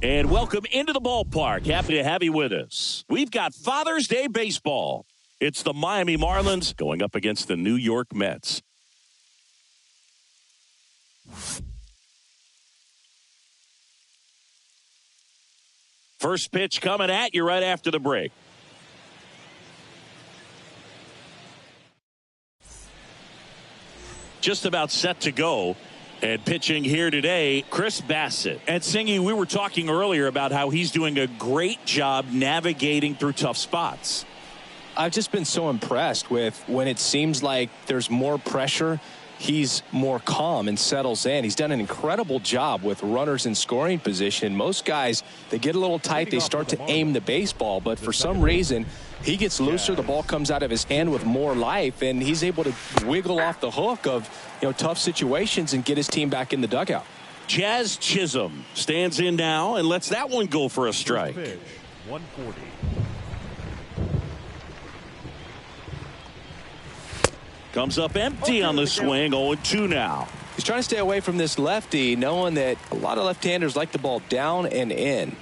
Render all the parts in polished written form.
And welcome into the ballpark. Happy to have you with us. We've got Father's Day baseball. It's the Miami Marlins going up against the New York Mets. First pitch coming at you right after the break. Just about set to go. And pitching here today, Chris Bassett. And Singy, we were talking earlier about how he's doing a great job navigating through tough spots. I've just been so impressed with when it seems like there's more pressure, he's more calm and settles in. He's done an incredible job with runners in scoring position. Most guys, they get a little tight, they start to aim the baseball, but for some reason, he gets looser, the ball comes out of his hand with more life, and he's able to wiggle off the hook of tough situations and get his team back in the dugout. Jazz Chisholm stands in now and lets that one go for a strike. 140. Comes up empty on the swing, 0-2 now. He's trying to stay away from this lefty, knowing that a lot of left-handers like the ball down and in.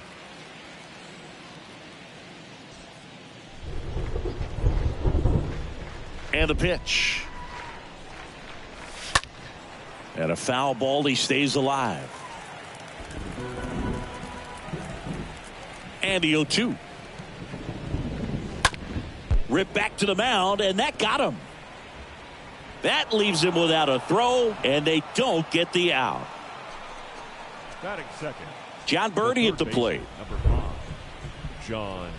And the pitch. And a foul ball, he stays alive. And the 0-2. Ripped back to the mound, and that got him. That leaves him without a throw, and they don't get the out. Batting second. John Birdie at the plate. Number 5, John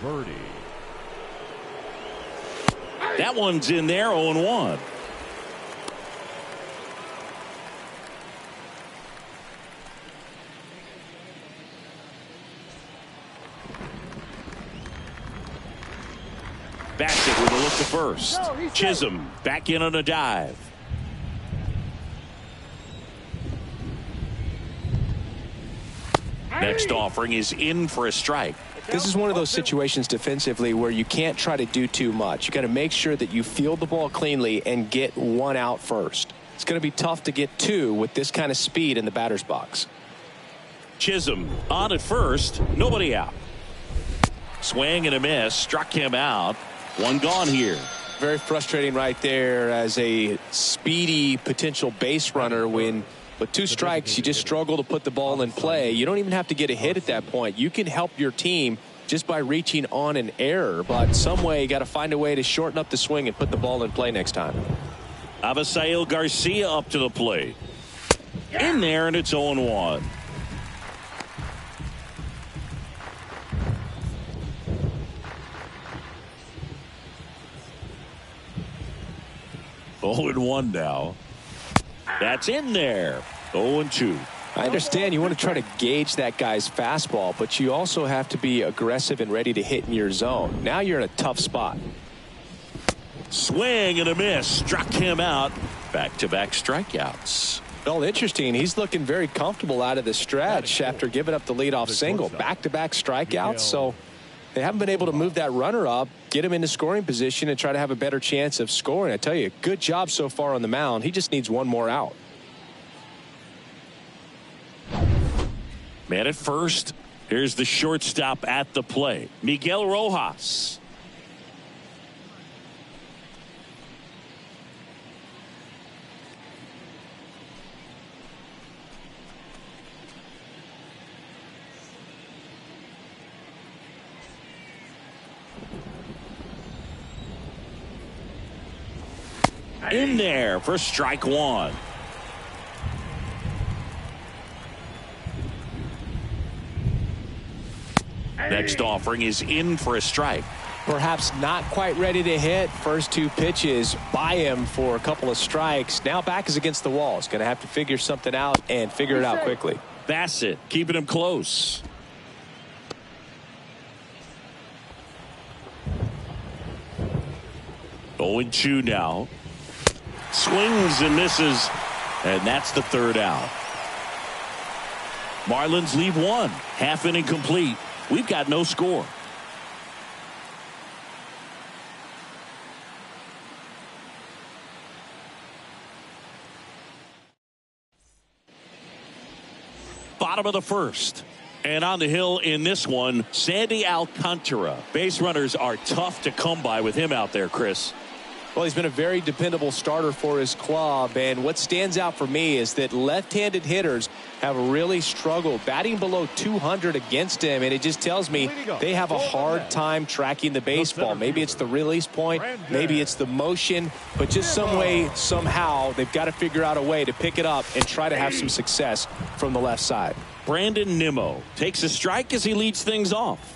Birdie. That one's in there, 0-1. Bassett with a look to first. Chisholm back in on a dive. Next offering is in for a strike. This is one of those situations defensively where you can't try to do too much. You got to make sure that you field the ball cleanly and get one out first. It's going to be tough to get two with this kind of speed in the batter's box. Chisholm on at first, nobody out. Swing and a miss, struck him out. One gone here. Very frustrating right there as a speedy potential base runner when with 2 strikes you just struggle to put the ball in play. You don't even have to get a hit at that point. You can help your team just by reaching on an error, but some way you got to find a way to shorten up the swing and put the ball in play next time. Avisail Garcia up to the plate. In there, and it's 0-1. Oh, and 1 now. That's in there. 0-2. I understand you want to try to gauge that guy's fastball, but you also have to be aggressive and ready to hit in your zone. Now you're in a tough spot. Swing and a miss. Struck him out. Back-to-back strikeouts. Well, interesting. He's looking very comfortable out of the stretch after giving up the leadoff single. Back-to-back strikeouts, so they haven't been able to move that runner up, get him into scoring position, and try to have a better chance of scoring. I tell you, good job so far on the mound. He just needs one more out. Man at first. Here's the shortstop at the plate, Miguel Rojas. In there for strike 1. Next offering is in for a strike. Perhaps not quite ready to hit. First 2 pitches by him for a couple of strikes. Now back is against the wall. He's going to have to figure something out and figure it out quickly. Bassett keeping him close. Oh, and 2 now. Swings and misses, and that's the 3rd out. Marlins leave 1. Half inning complete. We've got no score. bottom of the first. And on the hill in this one, Sandy Alcantara. Base runners are tough to come by with him out there, Chris. Well, he's been a very dependable starter for his club, and what stands out for me is that left-handed hitters have really struggled batting below 200 against him, and it just tells me they have a hard time tracking the baseball. Maybe it's the release point, maybe it's the motion, but just some way, somehow, they've got to figure out a way to pick it up and try to have some success from the left side. Brandon Nimmo takes a strike as he leads things off.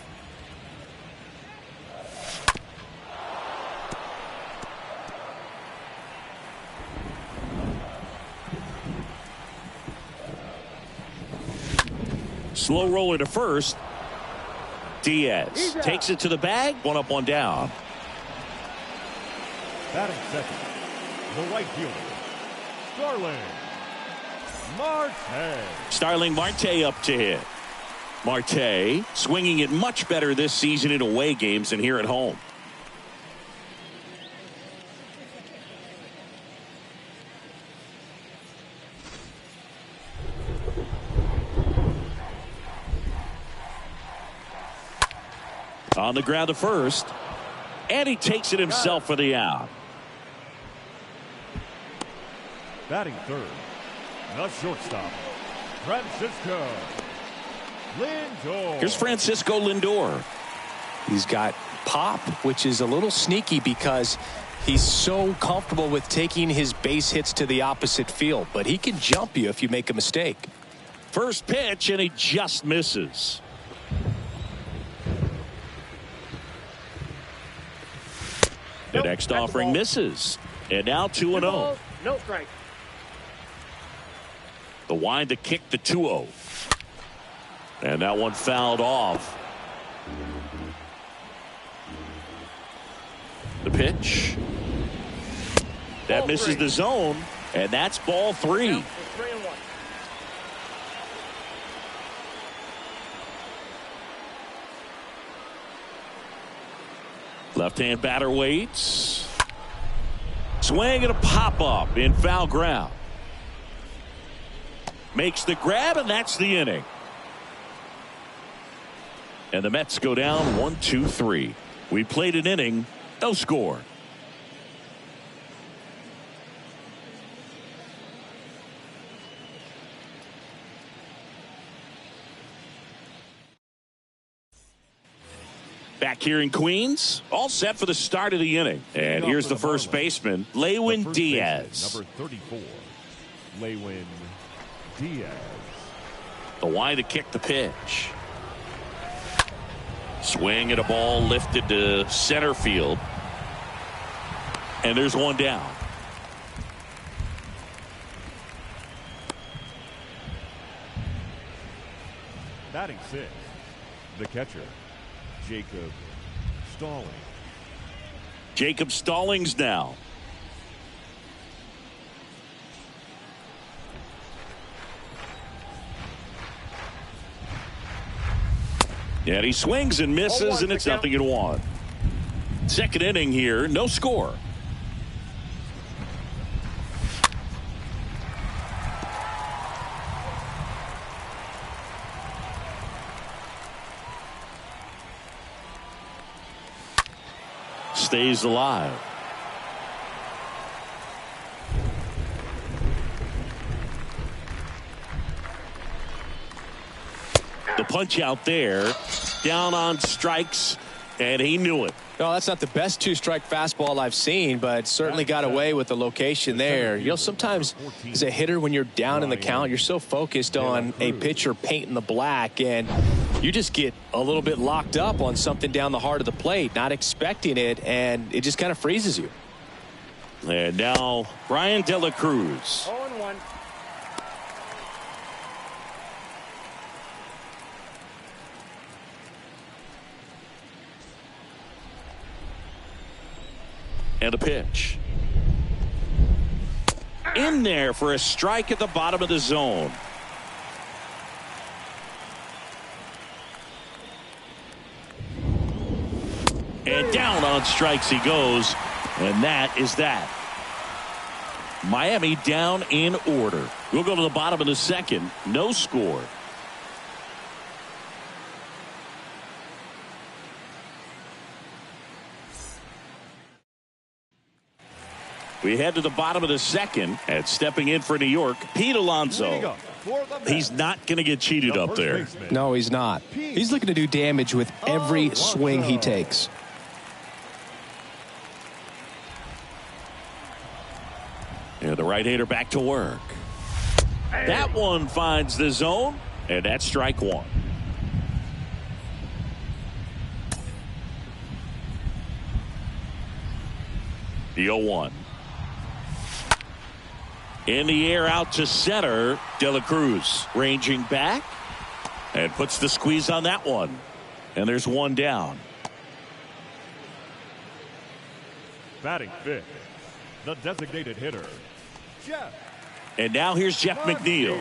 Slow roller to first. Diaz takes it to the bag. One up, one down. Batting second, the right fielder, Starling Marte. Starling Marte up to hit. Marte swinging it much better this season in away games than here at home. On the ground to first, and he takes it himself for the out. Batting third, the shortstop, Francisco Lindor. Here's Francisco Lindor. He's got pop, which is a little sneaky because he's so comfortable with taking his base hits to the opposite field, but he can jump you if you make a mistake. First pitch, and he just misses. The next offering misses. And now 2-0. No strike. The wind to kick the 2-0. And that one fouled off. The pitch. That misses the zone. And that's ball 3. Left-hand batter waits. Swing and a pop-up in foul ground. Makes the grab, and that's the inning. And the Mets go down 1-2-3. We played an inning, no score. Back here in Queens, all set for the start of the inning. And here's the first baseman, Lewin Diaz. Number 34, Lewin Diaz. The wind to kick the pitch. Swing at a ball lifted to center field. And there's one down. Batting sixth, the catcher, Jacob Stalling. Jacob Stallings now. And he swings and misses, and it's 0-1. Second inning here, no score. Stays alive. The punch out there, down on strikes, and he knew it. No, that's not the best two-strike fastball I've seen, but certainly got away with the location there. You know, sometimes as a hitter, when you're down in the count, you're so focused on a pitcher painting the black, and you just get a little bit locked up on something down the heart of the plate, not expecting it, and it just kind of freezes you. And now Brian De La Cruz. 0-1. And a pitch. In there for a strike at the bottom of the zone. And down on strikes he goes. And that is that. Miami down in order. We'll go to the bottom of the second. No score. We head to the bottom of the second, and stepping in for New York, Pete Alonso. He's not going to get cheated up there. No, he's not. He's looking to do damage with every swing he takes. And the right-hander back to work. That one finds the zone, and that's strike one. The 0-1. In the air out to center. De La Cruz ranging back and puts the squeeze on that one. And there's one down. Batting fifth, the designated hitter, Jeff. And now here's Jeff McNeil.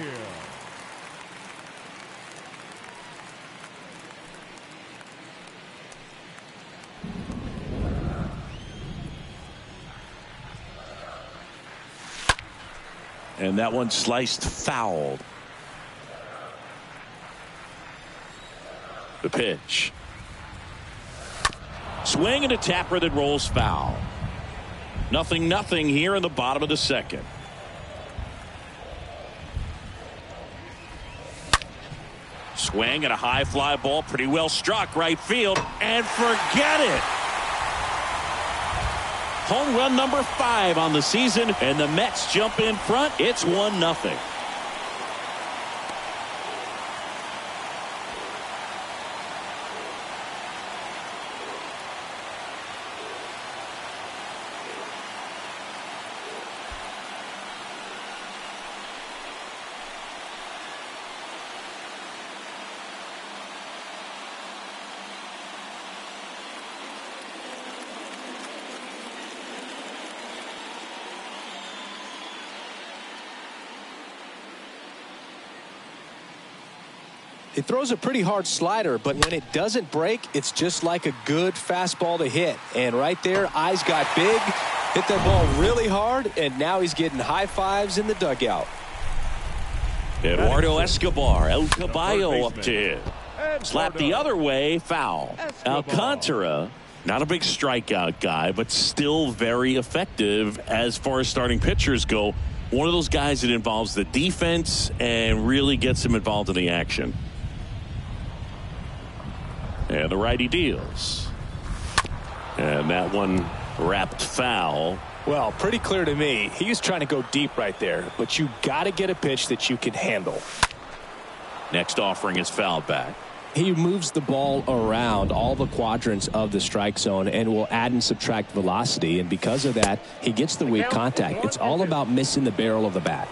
And that one sliced foul. The pitch. Swing and a tapper that rolls foul. 0-0 here in the bottom of the second. Swing and a high fly ball, pretty well struck right field, and forget it. Home run number 5 on the season, and the Mets jump in front. It's 1-0. He throws a pretty hard slider, but when it doesn't break, it's just like a good fastball to hit. And right there, eyes got big, hit that ball really hard, and now he's getting high fives in the dugout. Eduardo Escobar, El Caballo up to hit. Slap the other way, foul. Alcantara, not a big strikeout guy, but still very effective as far as starting pitchers go. One of those guys that involves the defense and really gets him involved in the action. And the righty deals. And that one wrapped foul. Well, pretty clear to me. He was trying to go deep right there, but you got to get a pitch that you can handle. Next offering is fouled back. He moves the ball around all the quadrants of the strike zone and will add and subtract velocity. And because of that, he gets the weak contact. It's all about missing the barrel of the bat.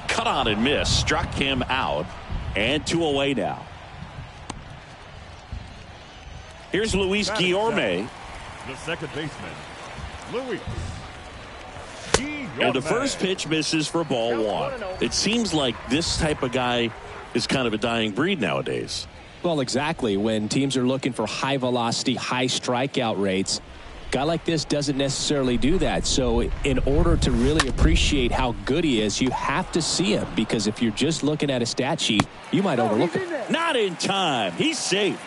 Cut on and miss. Struck him out. And 2 away now. Here's Luis Guillorme. The second baseman, Luis. And the first pitch misses for ball 1. It seems like this type of guy is kind of a dying breed nowadays. Well, exactly. When teams are looking for high velocity, high strikeout rates, a guy like this doesn't necessarily do that. So in order to really appreciate how good he is, you have to see him, because if you're just looking at a stat sheet, you might overlook it. Not in time. He's safe.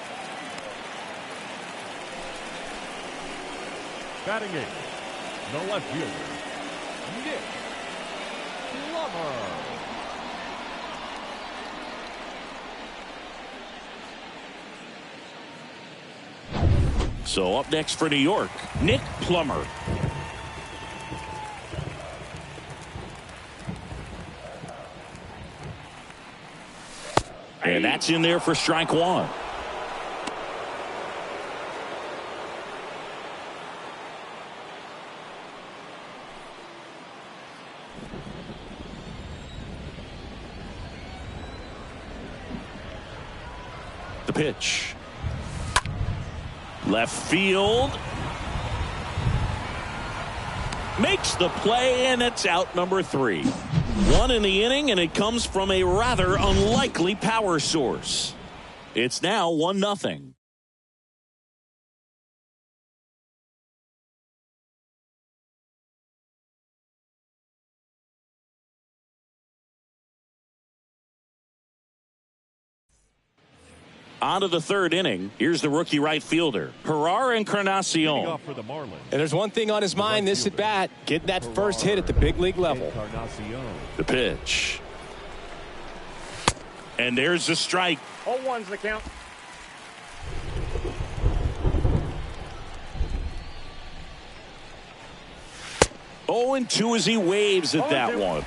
Batting 8, the left fielder, Nick Plummer. So up next for New York, Nick Plummer. And that's in there for strike 1. The pitch. Left field. Makes the play, and it's out number 3. 1 in the inning, and it comes from a rather unlikely power source. It's now 1-0. On to the third inning. Here's the rookie right fielder, Herrera Encarnacion. Off for the Marlins. And there's one thing on his mind this at bat, getting that first hit at the big league level. The pitch. And there's the strike. 0-1's the count. Oh, and 2 as he waves at that one.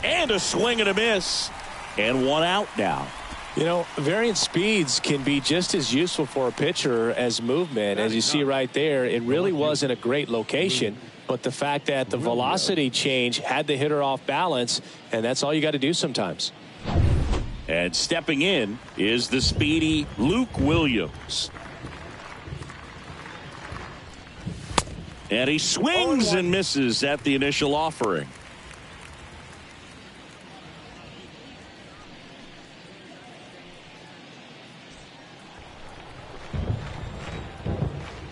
And a swing and a miss. And 1 out now. You know, variant speeds can be just as useful for a pitcher as movement. As you see right there, it really wasn't a great location. But the fact that the velocity change had the hitter off balance, and that's all you got to do sometimes. And stepping in is the speedy Luke Williams. And he swings and misses at the initial offering.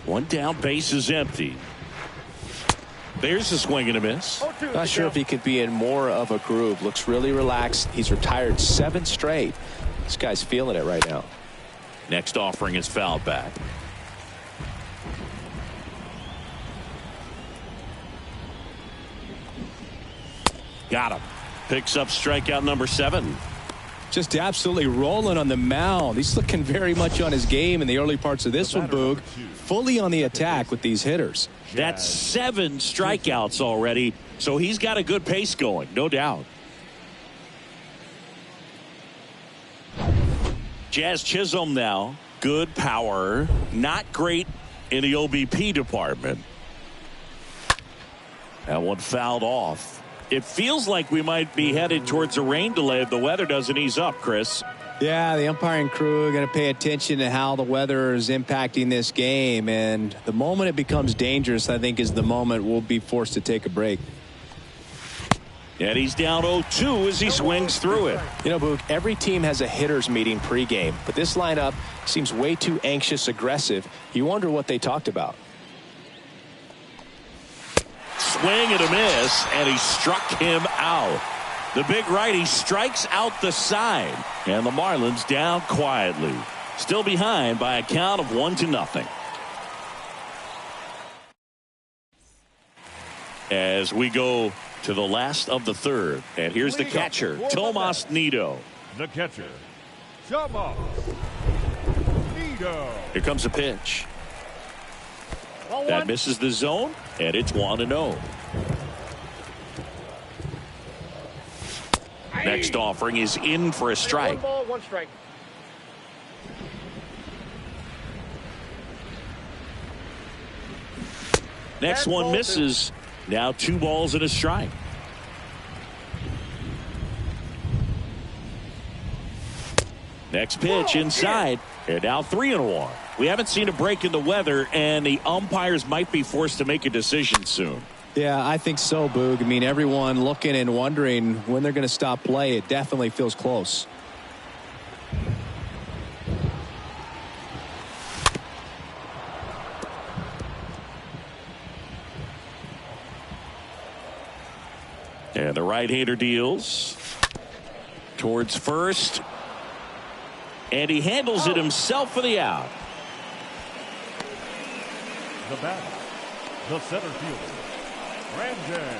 One down, base is empty. There's a swing and a miss. Not sure if he could be in more of a groove. Looks really relaxed. He's retired 7 straight. This guy's feeling it right now. Next offering is fouled back. Got him. Picks up strikeout number 7. Just absolutely rolling on the mound. He's looking very much on his game in the early parts of this one, Boog. Fully on the attack with these hitters. That's 7 strikeouts already, so he's got a good pace going, no doubt. Jazz Chisholm now. Good power. Not great in the OBP department. That one fouled off. It feels like we might be headed towards a rain delay if the weather doesn't ease up, Chris. Yeah, the umpiring crew are going to pay attention to how the weather is impacting this game. And the moment it becomes dangerous, I think, is the moment we'll be forced to take a break. And he's down 0-2 as he swings through it. You know, Boog, every team has a hitters meeting pregame, but this lineup seems way too anxious aggressive. You wonder what they talked about. Swing and a miss, and he struck him out. The big righty strikes out the side, and the Marlins down quietly. Still behind by a count of 1-0. As we go to the last of the third, and here's the catcher, Tomas Nido. The catcher, Tomas Nido. Here comes a pitch. That misses the zone, and it's 1-0. Next offering is in for a strike. 1 ball, 1 strike. Next one misses. Now 2 balls and a strike. Next pitch inside, and now 3-1. We haven't seen a break in the weather, and the umpires might be forced to make a decision soon. Yeah, I think so, Boog. I mean, everyone looking and wondering when they're going to stop play. It definitely feels close. And the right-hander deals towards first, and he handles it himself for the out. The batter, the center fielder, Brandon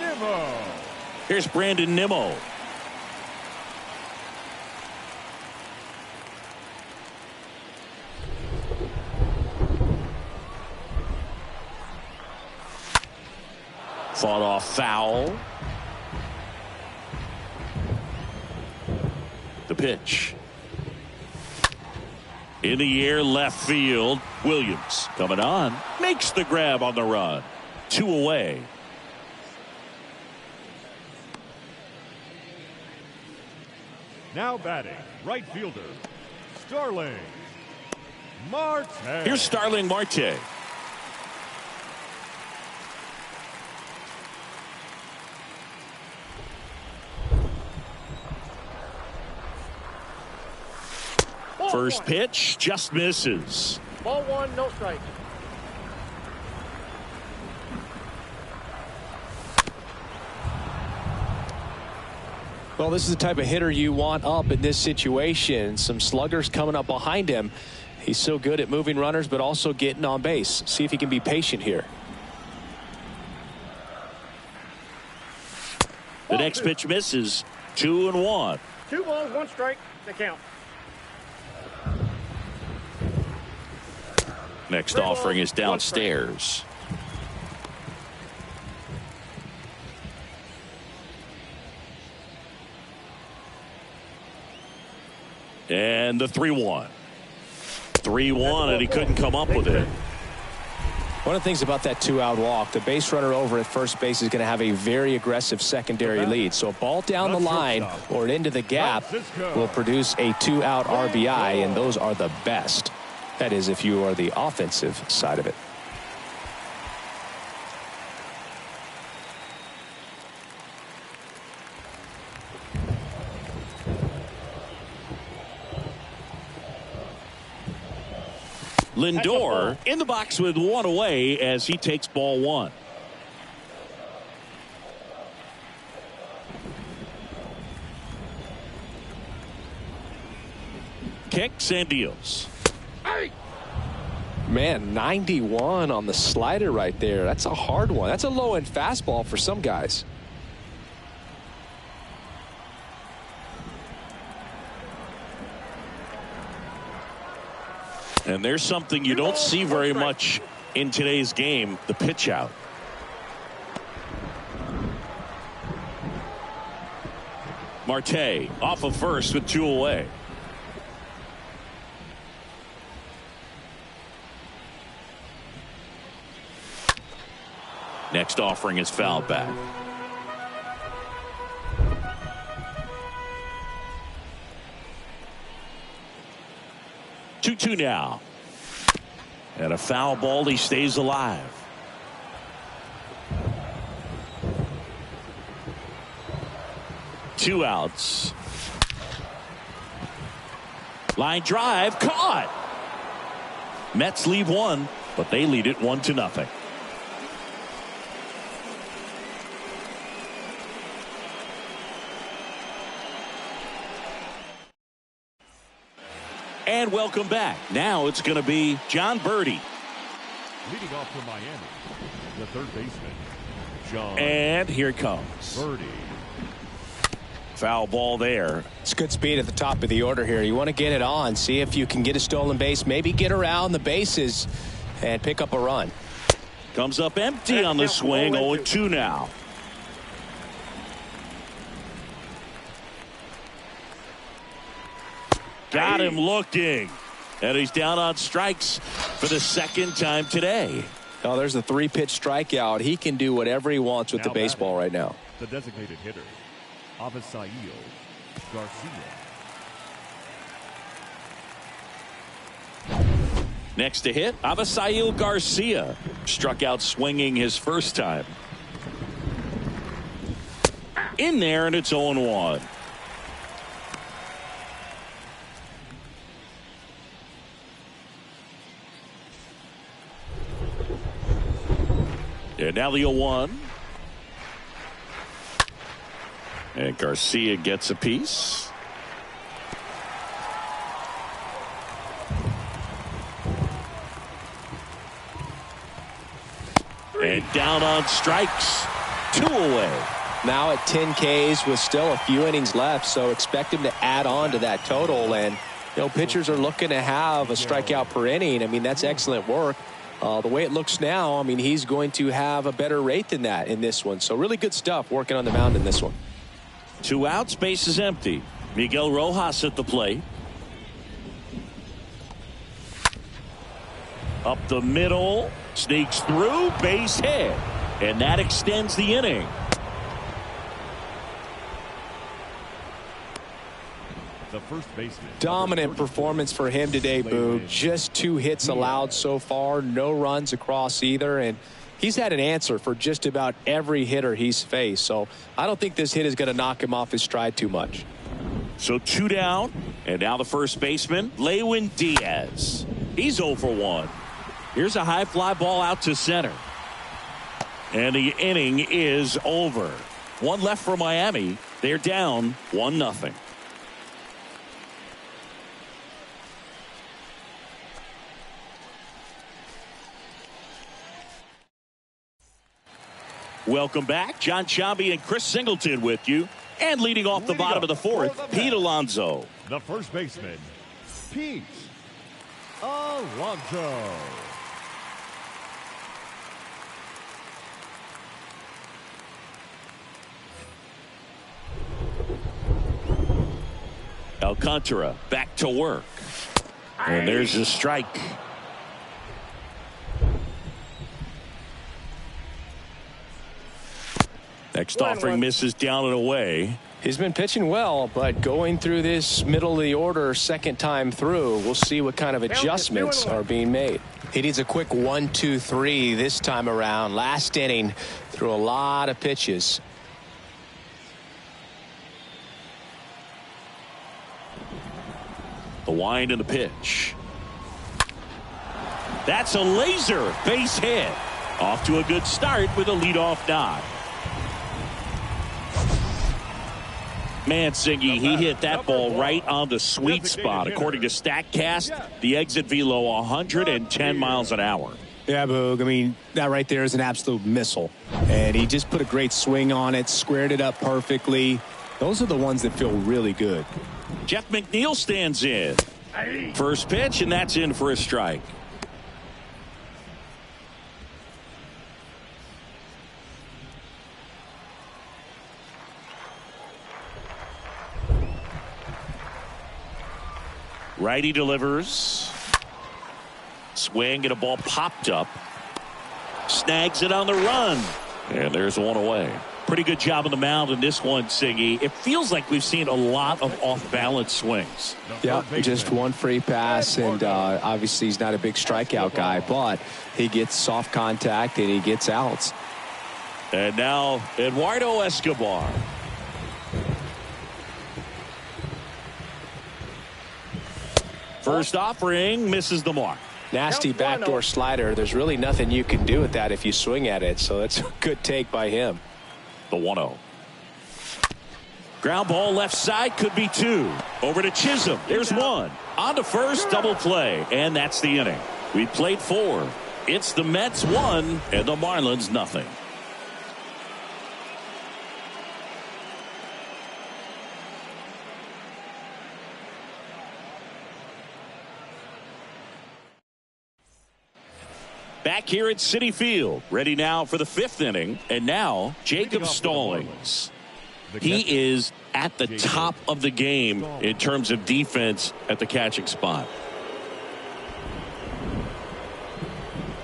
Nimmo. Here's Brandon Nimmo. Fought off foul. The pitch. In the air, left field. Williams coming on. Makes the grab on the run. 2 away. Now batting, right fielder, Starling Marte. Here's Starling Marte. First pitch just misses. Ball 1, no strike. Well, this is the type of hitter you want up in this situation. Some sluggers coming up behind him. He's so good at moving runners, but also getting on base. See if he can be patient here. The next pitch misses. 2-1. 2 balls, 1 strike. The count. Next offering is downstairs. And the 3-1. 3-1, and he couldn't come up with it. One of the things about that 2-out walk, the base runner over at first base is going to have a very aggressive secondary lead. So a ball down the line or into the gap will produce a 2-out RBI, and those are the best. That is, if you are the offensive side of it. Lindor in the box with 1 away as he takes ball 1. Kicks and deals. Man, 91 on the slider right there. That's a hard one. That's a low-end fastball for some guys. And there's something you don't see very much in today's game, the pitch out. Marte off of first with 2 away. Next offering is fouled back. Two now. And a foul ball. He stays alive. Two outs. Line drive caught. Mets leave 1, but they lead it 1-0. And welcome back. Now it's going to be John Birdie. Leading off for Miami, the third baseman, John. And here it comes. Birdie. Foul ball there. It's good speed at the top of the order here. You want to get it on, see if you can get a stolen base, maybe get around the bases and pick up a run. Comes up empty on the swing. 0-2 now. Got him looking. And he's down on strikes for the second time today. Oh, there's a 3-pitch strikeout. He can do whatever he wants with the baseball right now. The designated hitter, Avisail Garcia. Next to hit, Avisail Garcia. Struck out swinging his first time. In there, and it's 0-1. And now the 0-1. And Garcia gets a piece. And down on strikes. 2 away. Now at 10 Ks with still a few innings left, so expect him to add on to that total. And, you know, pitchers are looking to have a strikeout per inning. I mean, that's excellent work. The way it looks now, I mean, he's going to have a better rate than that in this one. So really good stuff working on the mound in this one. 2 outs, base is empty. Miguel Rojas at the plate. Up the middle, sneaks through, base hit. And that extends the inning. The first baseman. Dominant performance for him today, Boog. Just 2 hits allowed so far, no runs across either, and he's had an answer for just about every hitter he's faced. So I don't think this hit is going to knock him off his stride too much. So 2 down, and now the first baseman, Lewin Diaz. He's 0 for 1. Here's a high fly ball out to center. And the inning is over. 1 left for Miami. They're down 1-0. Welcome back. John Chambi and Chris Singleton with you. And leading off the bottom of the fourth, Pete Alonso. The first baseman, Pete Alonso. Alcantara back to work. And there's a strike. Next offering misses down and away. He's been pitching well, but going through this middle of the order second time through, we'll see what kind of adjustments are being made. He needs a quick 1-2-3 this time around. Last inning, threw a lot of pitches. The wind and the pitch. That's a laser base hit. Off to a good start with a leadoff knock. Mancini, he hit that ball right on the sweet spot. According to StatCast, the exit velo 110 miles an hour. Yeah, Boog. I mean, that right there is an absolute missile. And he just put a great swing on it, squared it up perfectly. Those are the ones that feel really good. Jeff McNeil stands in. First pitch, and that's in for a strike. Righty delivers. Swing and a ball popped up. Snags it on the run. And there's one away. Pretty good job on the mound in this one, Siggy. It feels like we've seen a lot of off-balance swings. Yeah, just one free pass, and obviously he's not a big strikeout guy, but he gets soft contact and he gets outs. And now Eduardo Escobar. First offering misses the mark. Nasty backdoor slider. There's really nothing you can do with that if you swing at it, so that's a good take by him. The 1-0. Ground ball left side, could be two. Over to Chisholm. There's one. On to first, double play, and that's the inning. We played 4. It's the Mets 1 and the Marlins nothing. Back here at Citi Field, ready now for the 5th inning. And now, Jacob Stallings. He is at the top of the game in terms of defense at the catching spot.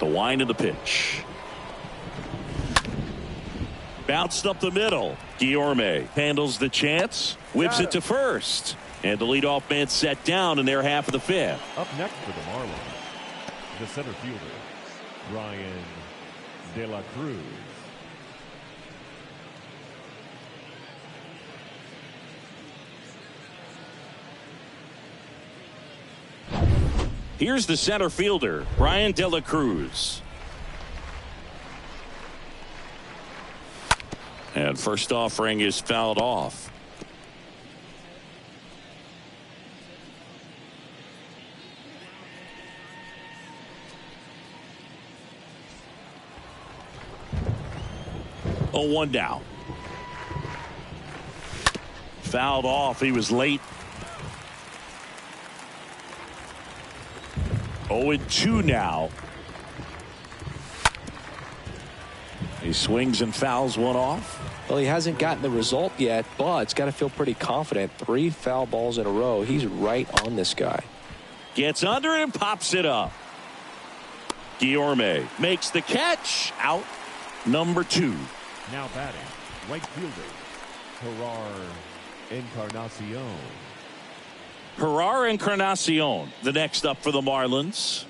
The wind of the pitch. Bounced up the middle. Guillorme handles the chance, whips it to first. And the leadoff man set down in their half of the 5th. Up next for the Marlins, the center fielder, Ryan De La Cruz. Here's the center fielder, Ryan De La Cruz. And first offering is fouled off. Oh, 1 down. Fouled off. He was late. 0-2 now. He swings and fouls one off. Well, he hasn't gotten the result yet, but it's got to feel pretty confident. 3 foul balls in a row. He's right on this guy. Gets under it and pops it up. Guillorme makes the catch. Out number 2. Now batting, right fielder, Gerard Encarnacion. Gerard Encarnacion, the next up for the Marlins.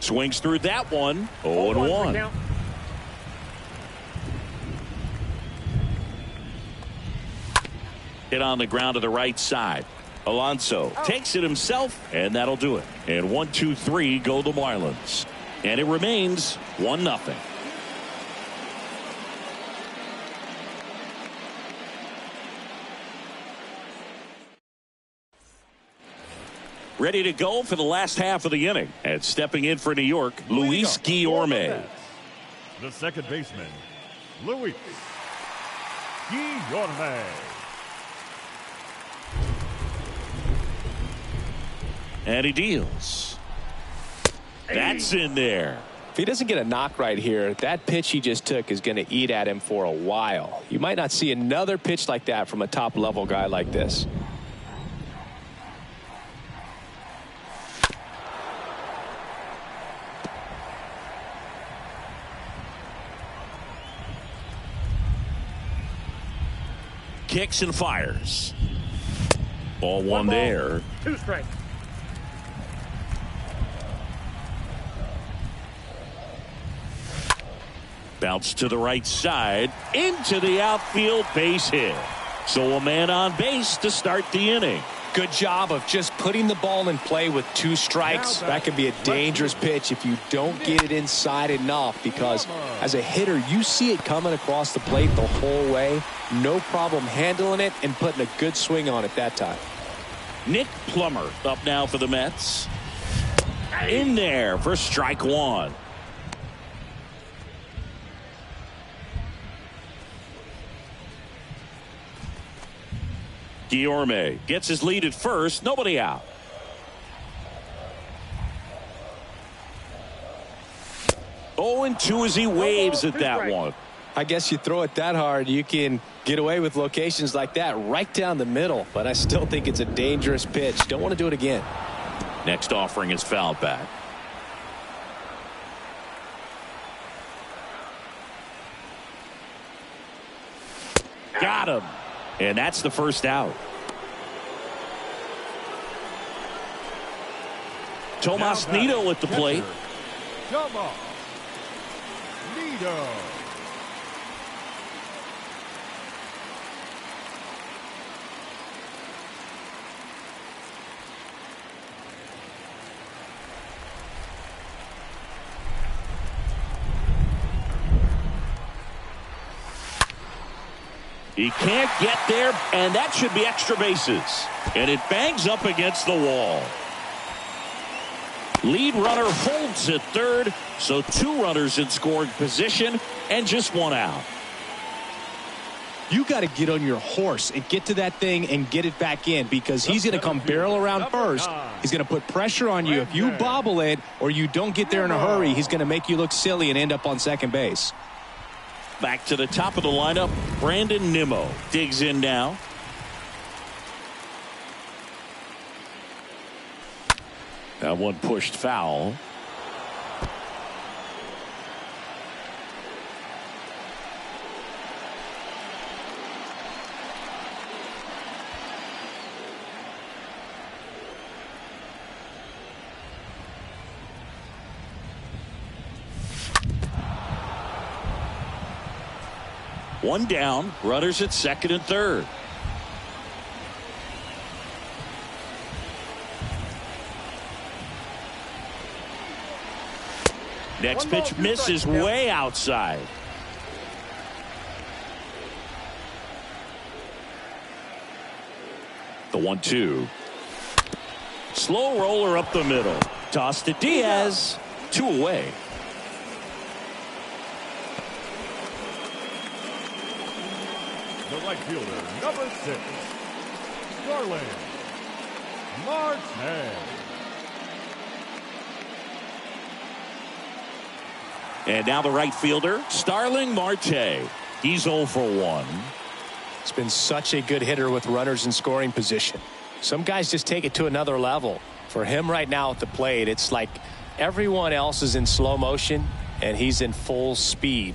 Swings through that one. 0-1. Hit on the ground to the right side. Alonso takes it himself, and that'll do it. And 1-2-3 go the Marlins. And it remains 1-0. Ready to go for the last half of the inning. And stepping in for New York, Luis Guillorme. The second baseman, Luis Guillorme. And he deals. That's in there. If he doesn't get a knock right here, that pitch he just took is going to eat at him for a while. You might not see another pitch like that from a top-level guy like this. Kicks and fires. Ball one there. 2 strikes. Bounce to the right side. Into the outfield, base hit. So a man on base to start the inning. Good job of just putting the ball in play with 2 strikes. That could be a dangerous pitch if you don't get it inside enough, because as a hitter, you see it coming across the plate the whole way. No problem handling it and putting a good swing on it that time. Nick Plummer up now for the Mets. In there for strike 1. Guillorme gets his lead at first. Nobody out. Oh, and 2 as he waves at that one. I guess you throw it that hard, you can get away with locations like that right down the middle. But I still think it's a dangerous pitch. Don't want to do it again. Next offering is fouled back. Got him. And that's the first out. Tomas Nido at the plate. Tomas Nido. He can't get there, and that should be extra bases. And it bangs up against the wall. Lead runner holds at third, so 2 runners in scoring position and just 1 out. You got to get on your horse and get to that thing and get it back in, because he's going to come barrel around first. He's going to put pressure on you. If you bobble it or you don't get there in a hurry, he's going to make you look silly and end up on second base. Back to the top of the lineup, Brandon Nimmo digs in now. That one pushed foul. One down, runners at second and third. Next pitch misses way outside. The 1-2. Slow roller up the middle. Toss to Diaz. 2 away. The right fielder, number 6, Starling Marte. And now the right fielder, Starling Marte. He's 0 for 1. He's been such a good hitter with runners in scoring position. Some guys just take it to another level. For him right now at the plate, it's like everyone else is in slow motion and he's in full speed.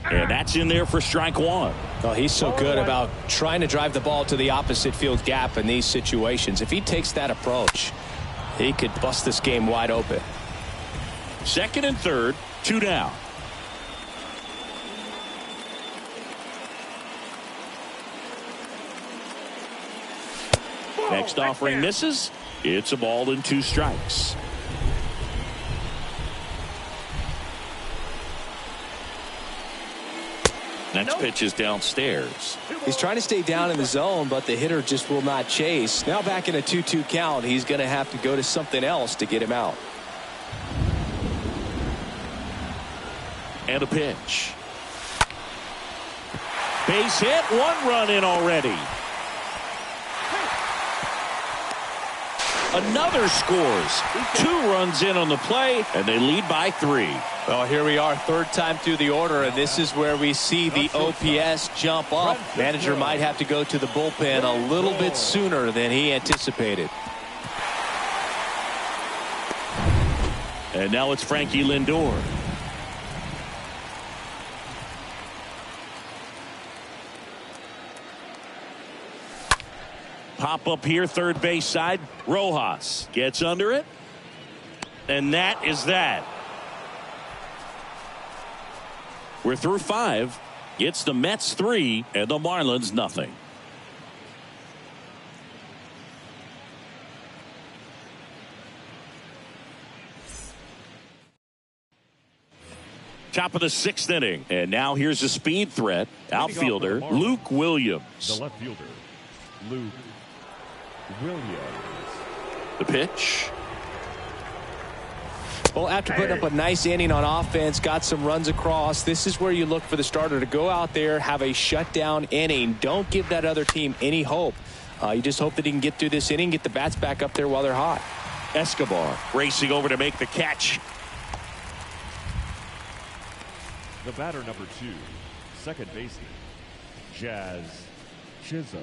And that's in there for strike 1. Well, he's so good about trying to drive the ball to the opposite field gap in these situations. If he takes that approach, he could bust this game wide open. Second and third, 2 down. Next offering misses. It's a ball and 2 strikes. Next pitch is downstairs. He's trying to stay down in the zone, but the hitter just will not chase. Now back in a 2-2 count, he's going to have to go to something else to get him out. And a pitch. Base hit, 1 run in already. Another scores. 2 runs in on the play, and they lead by 3. Well, here we are, 3rd time through the order, and this is where we see the OPS jump up. Manager might have to go to the bullpen a little bit sooner than he anticipated. And now it's Frankie Lindor. Pop up here, third base side. Rojas gets under it. And that is that. We're through 5. It's the Mets 3 and the Marlins nothing. Top of the 6th inning. And now here's a speed threat. Outfielder Luke Williams. The left fielder, Luke Williams. The pitch. Well, after putting up a nice inning on offense, got some runs across, this is where you look for the starter to go out there, have a shutdown inning. Don't give that other team any hope. You just hope that he can get through this inning, get the bats back up there while they're hot. Escobar racing over to make the catch. The batter, number 2, second baseman, Jazz Chisholm.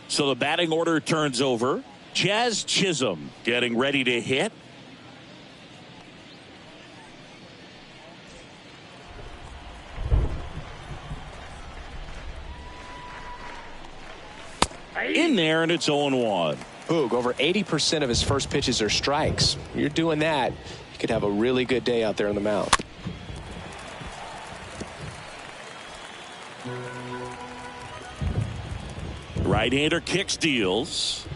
So the batting order turns over. Jazz Chisholm getting ready to hit. In there, and it's 0-1. Boog, over 80% of his first pitches are strikes. You're doing that, you could have a really good day out there on the mound. Right-hander kicks, deals.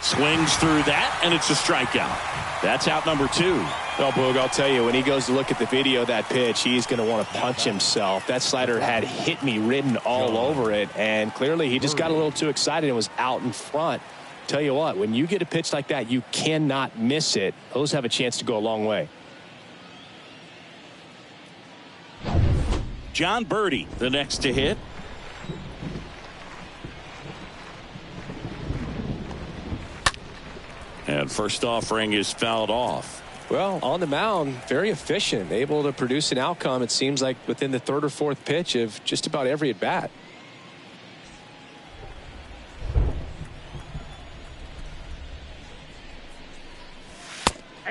Swings through that, and it's a strikeout. That's out number 2. Well, Boog, I'll tell you, when he goes to look at the video of that pitch, he's going to want to punch himself. That slider had hit me written all over it, and clearly he just got a little too excited and was out in front. Tell you what, when you get a pitch like that, you cannot miss it. Those have a chance to go a long way. John Birdie, the next to hit. And first offering is fouled off. Well, on the mound, very efficient, able to produce an outcome, it seems like, within the 3rd or 4th pitch of just about every at-bat.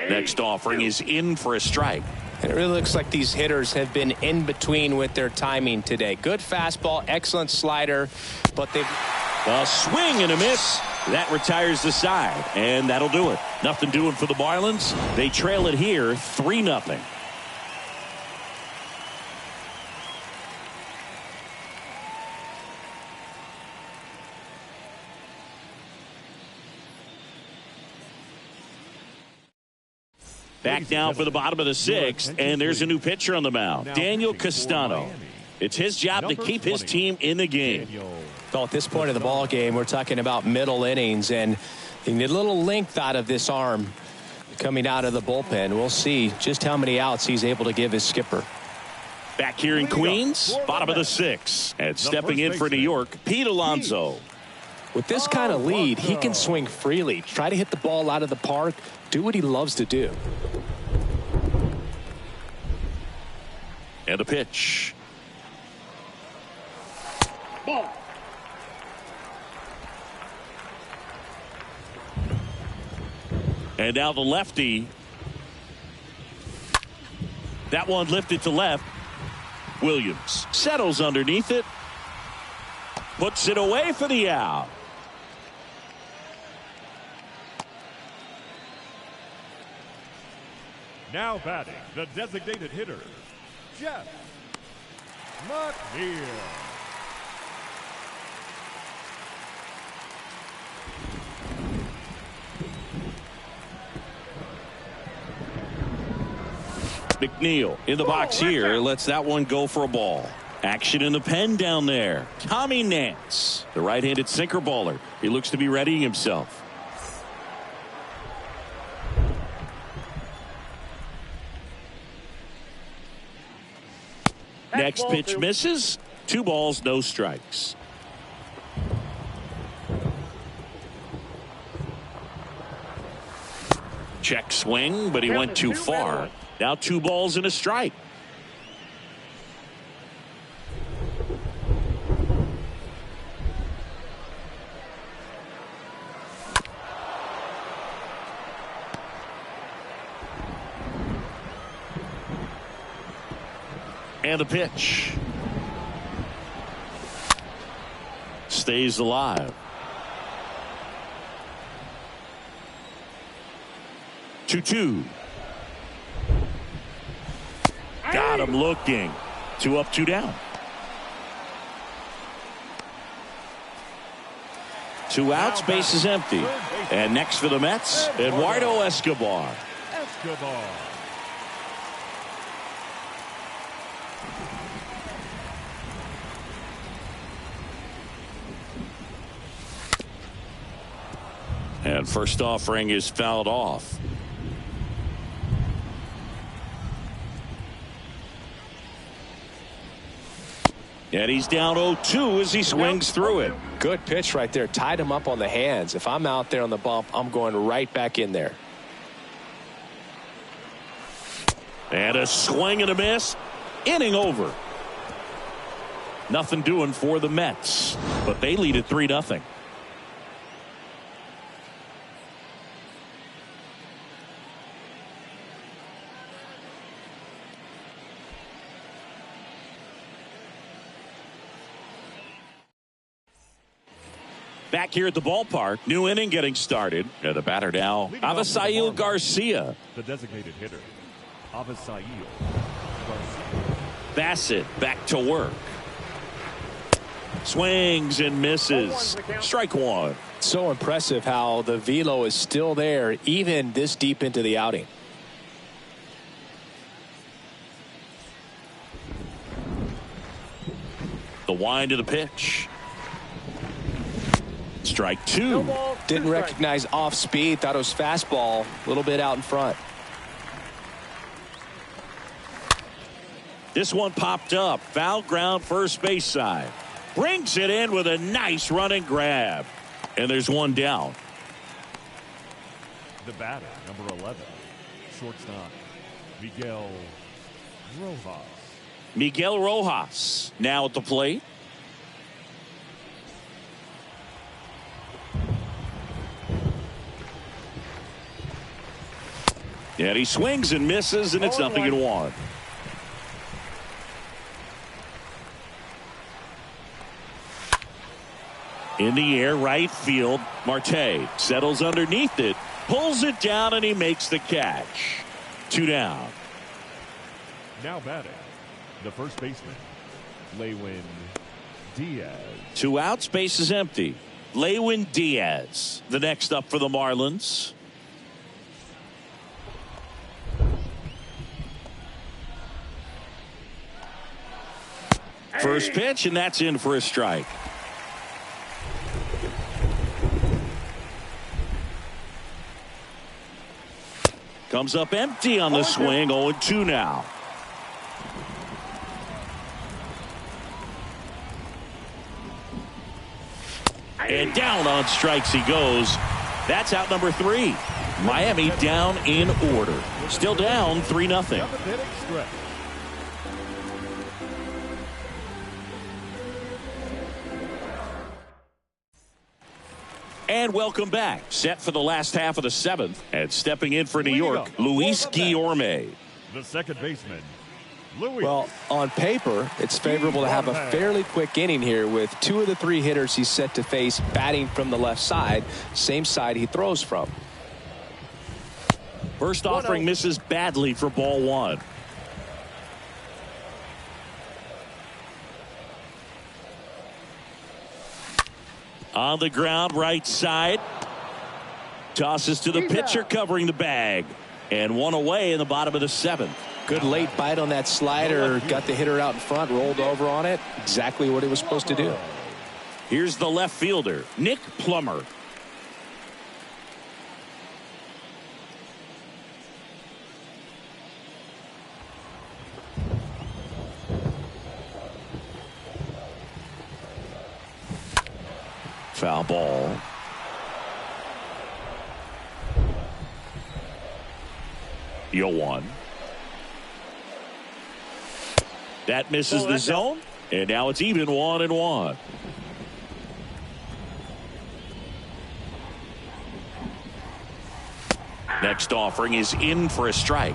Next offering is in for a strike. And it really looks like these hitters have been in between with their timing today. Good fastball, excellent slider, but they've... A swing and a miss. That retires the side, and that'll do it. Nothing doing for the Marlins. They trail it here 3-0. Back now for the bottom of the 6th, and there's a new pitcher on the mound, Daniel Castano. It's his job to keep his team in the game. Well, at this point of the ball game, we're talking about middle innings, and they need a little length out of this arm coming out of the bullpen. We'll see just how many outs he's able to give his skipper. Back here in Queens, bottom of the 6th, and stepping in for New York, Pete Alonso. With this kind of lead, he can swing freely, try to hit the ball out of the park, do what he loves to do. And a pitch. Ball. And now the lefty. That one lifted to left. Williams settles underneath it. Puts it away for the out. Now batting, the designated hitter, Jeff McNeil. McNeil in the box here. Lets that one go for a ball. Action in the pen down there. Tommy Nance, the right-handed sinker baller. He looks to be readying himself. Next pitch misses. 2 balls, no strikes. Check swing, but he went too far. Now 2 balls and a strike. And the pitch. Stays alive. 2-2. Got him looking. 2 up, 2 down. 2 outs, base is empty. And next for the Mets, Eduardo Escobar. And first offering is fouled off. And he's down 0-2 as he swings through it. Good pitch right there. Tied him up on the hands. If I'm out there on the bump, I'm going right back in there. And a swing and a miss. Inning over. Nothing doing for the Mets, but they lead at 3-0. Back here at the ballpark, new inning getting started. And the batter now, Avisail Garcia. The designated hitter, Avisail Garcia. Bassett back to work. Swings and misses. Strike 1. So impressive how the velo is still there even this deep into the outing. The wind of the pitch. Strike 2. Didn't recognize off speed. Thought it was fastball. A little bit out in front. This one popped up. Foul ground first base side. Brings it in with a nice running grab. And there's one down. The batter, number 11, shortstop, Miguel Rojas. Miguel Rojas now at the plate. And he swings and misses, and it's 0-1. In the air, right field. Marte settles underneath it, pulls it down, and he makes the catch. 2 down. Now batting, the first baseman, Lewin Diaz. 2 outs, base is empty. Lewin Diaz, the next up for the Marlins. First pitch, and that's in for a strike. Comes up empty on the swing. 0-2 now. And down on strikes he goes. That's out number 3. Miami down in order. Still down 3-0. And welcome back. Set for the last half of the 7th. And stepping in for New York, Luis Guillorme. The second baseman, Luis. Well, on paper, it's favorable to have a fairly quick inning here with 2 of the 3 hitters he's set to face batting from the left side, same side he throws from. First offering misses badly for ball 1. On the ground, right side. Tosses to the pitcher covering the bag. And 1 away in the bottom of the 7th. Good late bite on that slider. Got the hitter out in front, rolled over on it. Exactly what he was supposed to do. Here's the left fielder, Nick Plummer. Foul ball. Yoan. That misses the zone, and now it's even 1-1. Next offering is in for a strike.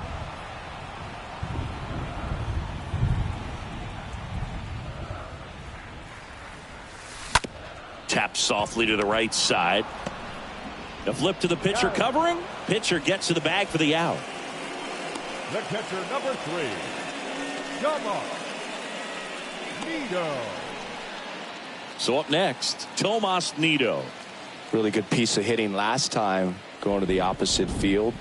Taps softly to the right side. The flip to the pitcher covering. Pitcher gets to the bag for the out. The catcher, number 3, Nido. So up next, Tomas Nido. Really good piece of hitting last time, going to the opposite field.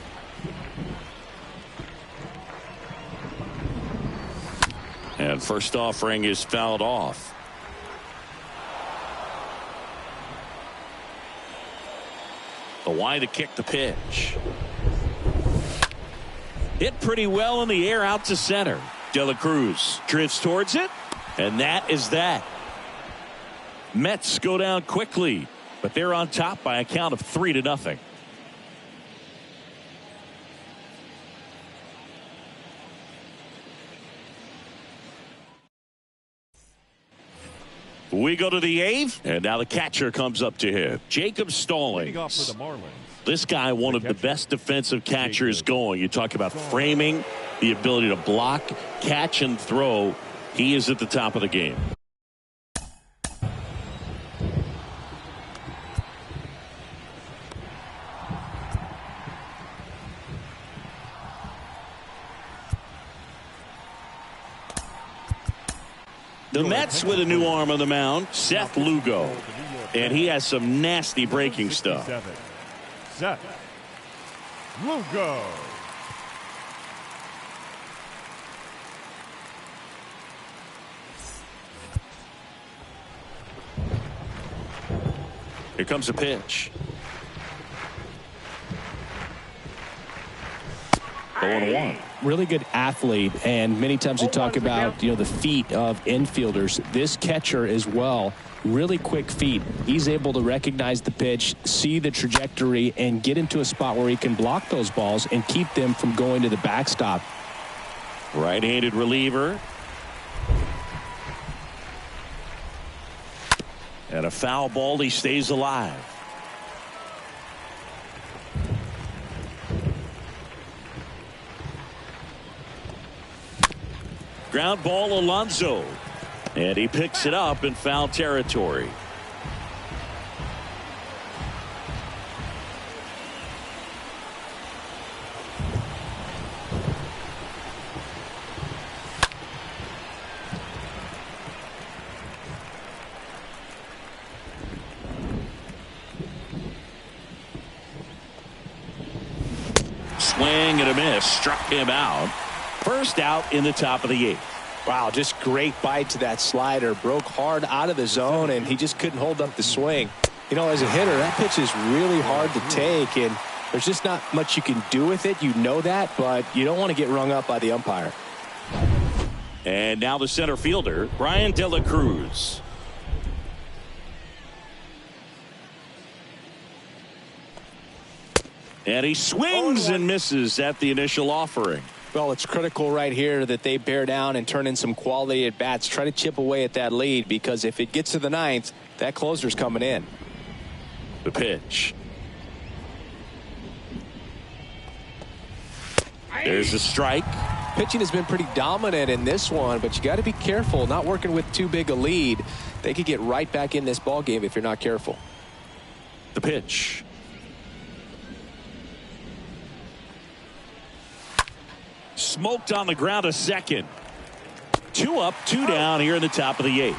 And first offering is fouled off. The line to kick the pitch. Hit pretty well in the air out to center. De La Cruz drifts towards it, and that is that. Mets go down quickly, but they're on top by a count of 3-0. We go to the 8th, and now the catcher comes up to hit. Jacob Stallings. Off for the Marlins. This guy, one of the best defensive catchers going. You talk about framing, the ability to block, catch, and throw. He is at the top of the game. The Mets with a new arm on the mound, Seth Lugo. And he has some nasty breaking stuff. Seth Lugo. Here comes a pitch. 0-1. Really good athlete, and many times we talk about the feet of infielders. This catcher as well, really quick feet. He's able to recognize the pitch, see the trajectory, and get into a spot where he can block those balls and keep them from going to the backstop. Right-handed reliever. And a foul ball. He stays alive. Ground ball, Alonso. And he picks it up in foul territory. Swing and a miss. Struck him out. First out in the top of the 8th. Wow, just great bite to that slider. Broke hard out of the zone, and he just couldn't hold up the swing. As a hitter, that pitch is really hard to take, and there's just not much you can do with it. You know that, but you don't want to get rung up by the umpire. And now the center fielder, Brian De La Cruz. And he swings and misses at the initial offering. Well, it's critical right here that they bear down and turn in some quality at bats. Try to chip away at that lead, because if it gets to the 9th, that closer's coming in. The pitch. There's a strike. Pitching has been pretty dominant in this one, but you got to be careful. Not working with too big a lead. They could get right back in this ball game if you're not careful. The pitch. Smoked on the ground, a second. 2 up, 2 down here in the top of the 8th.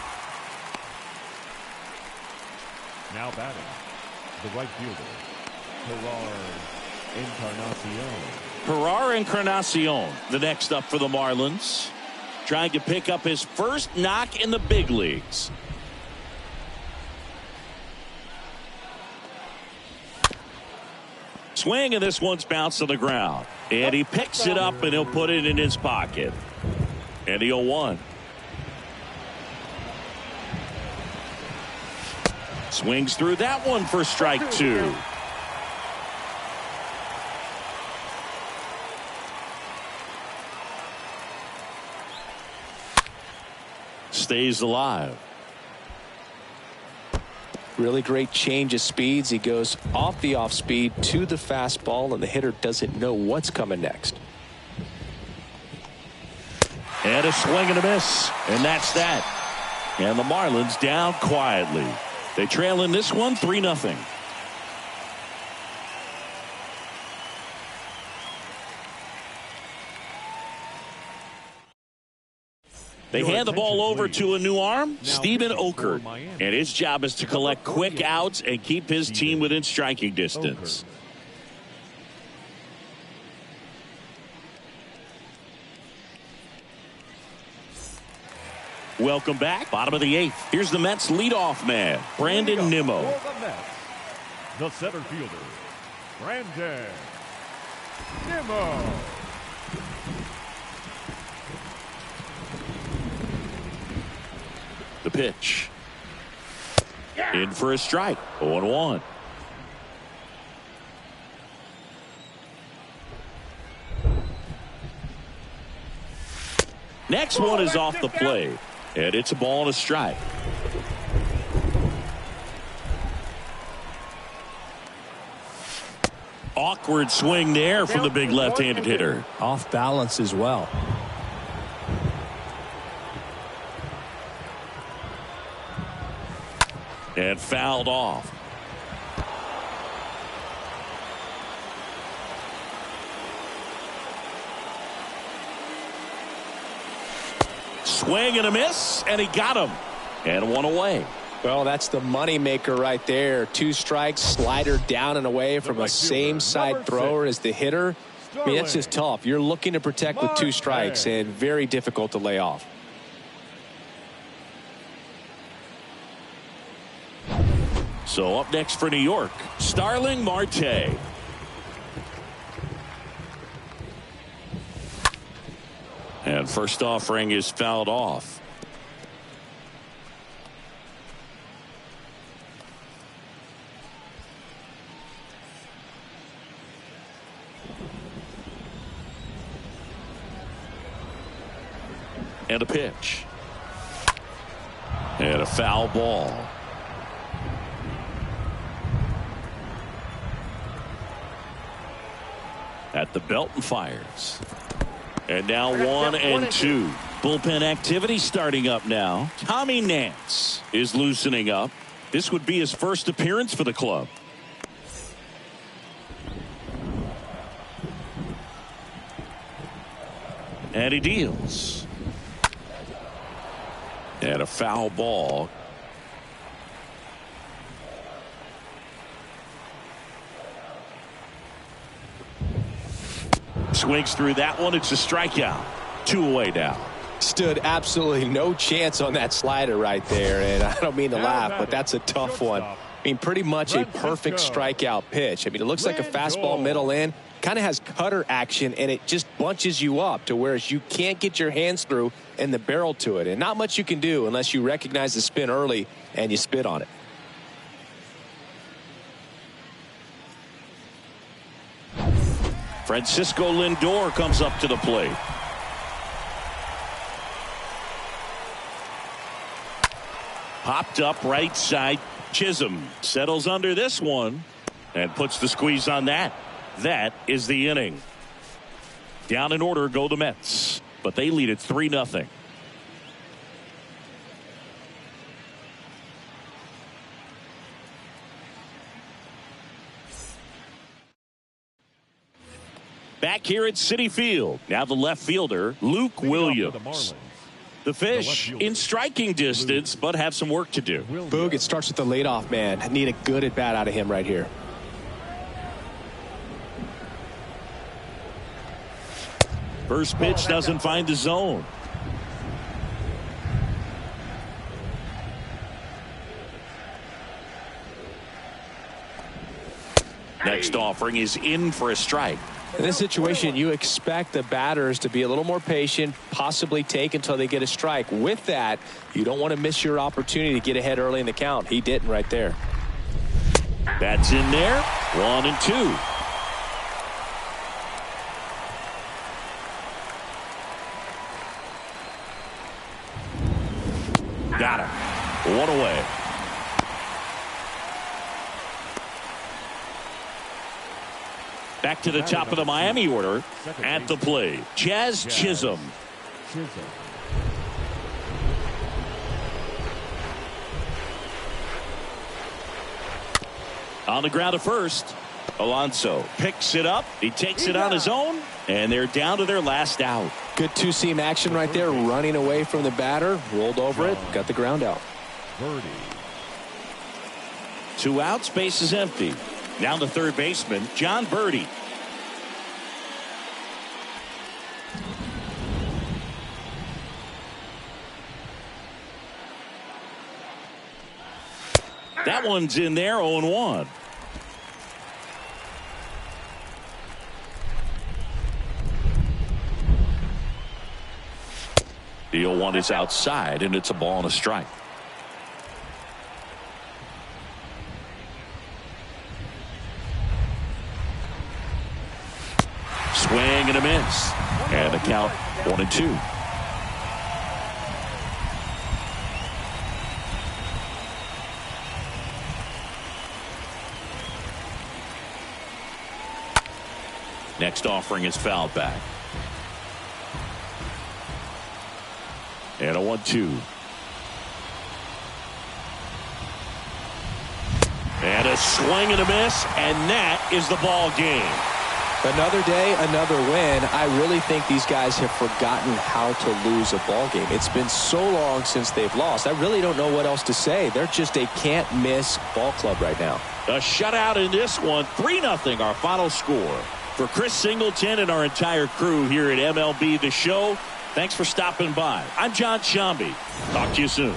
Now batting, the right fielder, Gerard Encarnacion, the next up for the Marlins, trying to pick up his first knock in the big leagues. Swing, and this one's bounced to the ground. And he picks it up, and he'll put it in his pocket. And he'll 0-1. Swings through that one for strike 2. Stays alive. Really great change of speeds. He goes off the off speed to the fastball, and the hitter doesn't know what's coming next. And a swing and a miss, and that's that. And the Marlins down quietly. They trail in this one 3-0. They hand the ball over to a new arm, Steven Okert, and his job is to collect quick outs and keep his team within striking distance. Welcome back. Bottom of the 8th. Here's the Mets leadoff man, Brandon Nimmo. The center fielder, Brandon Nimmo. The pitch. In for a strike. 0-1. Next one is off the plate. And it's a ball and a strike. Awkward swing there from the big left-handed hitter. Off balance as well. And fouled off. Swing and a miss, and he got him. And 1 away. Well, that's the money maker right there. 2 strikes, slider down and away from a same side thrower as the hitter. I mean, that's just tough. You're looking to protect with 2 strikes, and very difficult to lay off. So up next for New York, Starling Marte. And first offering is fouled off. And a pitch. And a foul ball. At the belt and fires. And now 1-2. Bullpen activity starting up now. Tommy Nance is loosening up. This would be his first appearance for the club. And he deals. And a foul ball. Swings through that one. It's a strikeout. 2 away now. Stood absolutely no chance on that slider right there, and I don't mean to laugh, but that's a tough one. I mean, pretty much a perfect strikeout pitch. I mean, it looks like a fastball middle in, kind of has cutter action, and it just bunches you up to where you can't get your hands through and the barrel to it, and not much you can do unless you recognize the spin early and you spit on it. Francisco Lindor comes up to the plate. Popped up right side. Chisholm settles under this one and puts the squeeze on that. That is the inning. Down in order go the Mets, but they lead it 3-0. Back here at Citi Field. Now the left fielder, Luke Williams. The Fish in striking distance, but have some work to do. Boog, it starts with the leadoff man. Need a good at bat out of him right here. First pitch doesn't find the zone. Next offering is in for a strike. In this situation, you expect the batters to be a little more patient, possibly take until they get a strike. With that, you don't want to miss your opportunity to get ahead early in the count. He didn't right there. That's in there. 1-2. Got him. One away. Back to the top of the Miami order. At the plate, Jazz Chisholm. On the ground to first. Alonso picks it up. He takes it on his own. And they're down to their last out. Good two-seam action right there. Running away from the batter. Rolled over it. Got the ground out. 2 outs. Base is empty. Down to third baseman, John Birdie. That one's in there, 0-1. The 0-1 is outside, and it's a ball and a strike. Swing and a miss. And the count 1-2. Next offering is fouled back. And a 1-2. And a swing and a miss, and that is the ball game. Another day, another win. I really think these guys have forgotten how to lose a ball game. It's been so long since they've lost. I really don't know what else to say. They're just a can't-miss ball club right now. A shutout in this one, 3-0 our final score. For Chris Singleton and our entire crew here at MLB The Show, thanks for stopping by. I'm John Shambi. Talk to you soon.